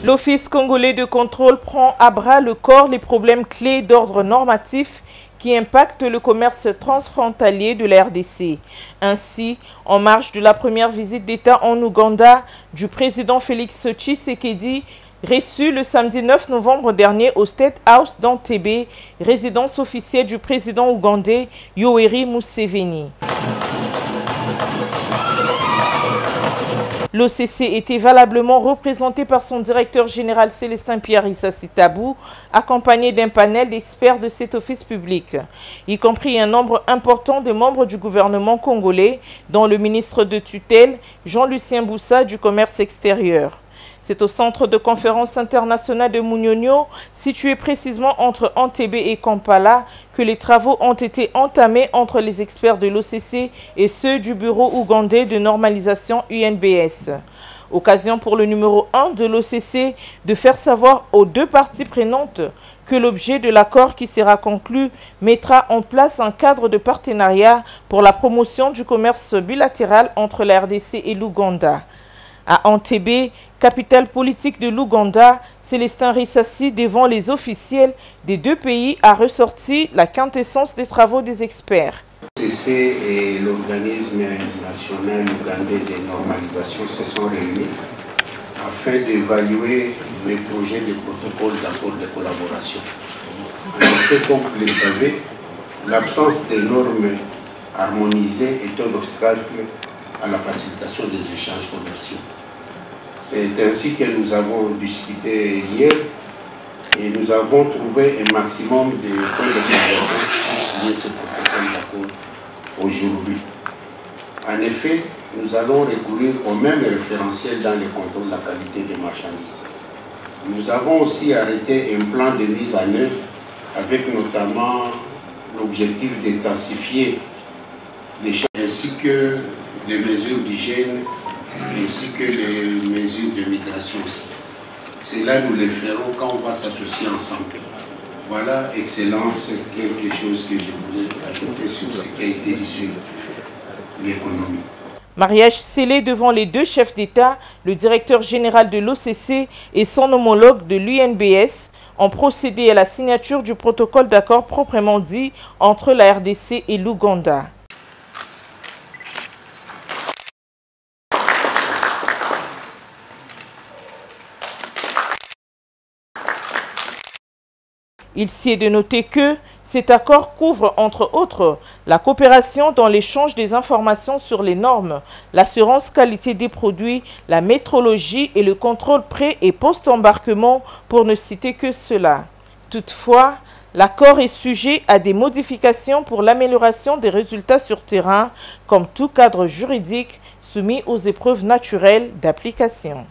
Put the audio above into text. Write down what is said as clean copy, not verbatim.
L'Office congolais de contrôle prend à bras le corps les problèmes clés d'ordre normatif qui impactent le commerce transfrontalier de la RDC. Ainsi, en marge de la première visite d'État en Ouganda du président Félix Tshisekedi, reçu le samedi 9 novembre dernier au State House d'Entebbe, résidence officielle du président ougandais Yoweri Museveni. L'OCC était valablement représenté par son directeur général Célestin Pierre-Issa Sitabou, accompagné d'un panel d'experts de cet office public, y compris un nombre important de membres du gouvernement congolais, dont le ministre de tutelle Jean-Lucien Boussa du Commerce extérieur. C'est au centre de conférence internationale de Munyonyo, situé précisément entre Entebbe et Kampala, que les travaux ont été entamés entre les experts de l'OCC et ceux du bureau ougandais de normalisation UNBS. Occasion pour le numéro 1 de l'OCC de faire savoir aux deux parties prenantes que l'objet de l'accord qui sera conclu mettra en place un cadre de partenariat pour la promotion du commerce bilatéral entre la RDC et l'Ouganda. À Entebbe, capitale politique de l'Ouganda, Célestin Rissassi, devant les officiels des deux pays, a ressorti la quintessence des travaux des experts. L'OCC et l'organisme national ougandais de normalisation se sont réunis afin d'évaluer les projets de protocole d'accord de collaboration. En effet, comme vous le savez, l'absence des normes harmonisées est un obstacle à la facilitation des échanges commerciaux. C'est ainsi que nous avons discuté hier et nous avons trouvé un maximum de points de convergence pour signer ce protocole d'accord aujourd'hui. En effet, nous allons recourir au même référentiel dans le contrôle de la qualité des marchandises. Nous avons aussi arrêté un plan de mise en œuvre avec notamment l'objectif d'intensifier les choses ainsi que les mesures d'hygiène ainsi que les mesures de migration aussi. Cela, nous le ferons quand on va s'associer ensemble. Voilà, Excellence, quelque chose que je voulais ajouter sur ce qui a été dit sur l'économie. Mariage scellé devant les deux chefs d'État, le directeur général de l'OCC et son homologue de l'UNBS ont procédé à la signature du protocole d'accord proprement dit entre la RDC et l'Ouganda. Il s'y est de noter que cet accord couvre, entre autres, la coopération dans l'échange des informations sur les normes, l'assurance qualité des produits, la métrologie et le contrôle pré- et post-embarquement, pour ne citer que cela. Toutefois, l'accord est sujet à des modifications pour l'amélioration des résultats sur terrain, comme tout cadre juridique soumis aux épreuves naturelles d'application.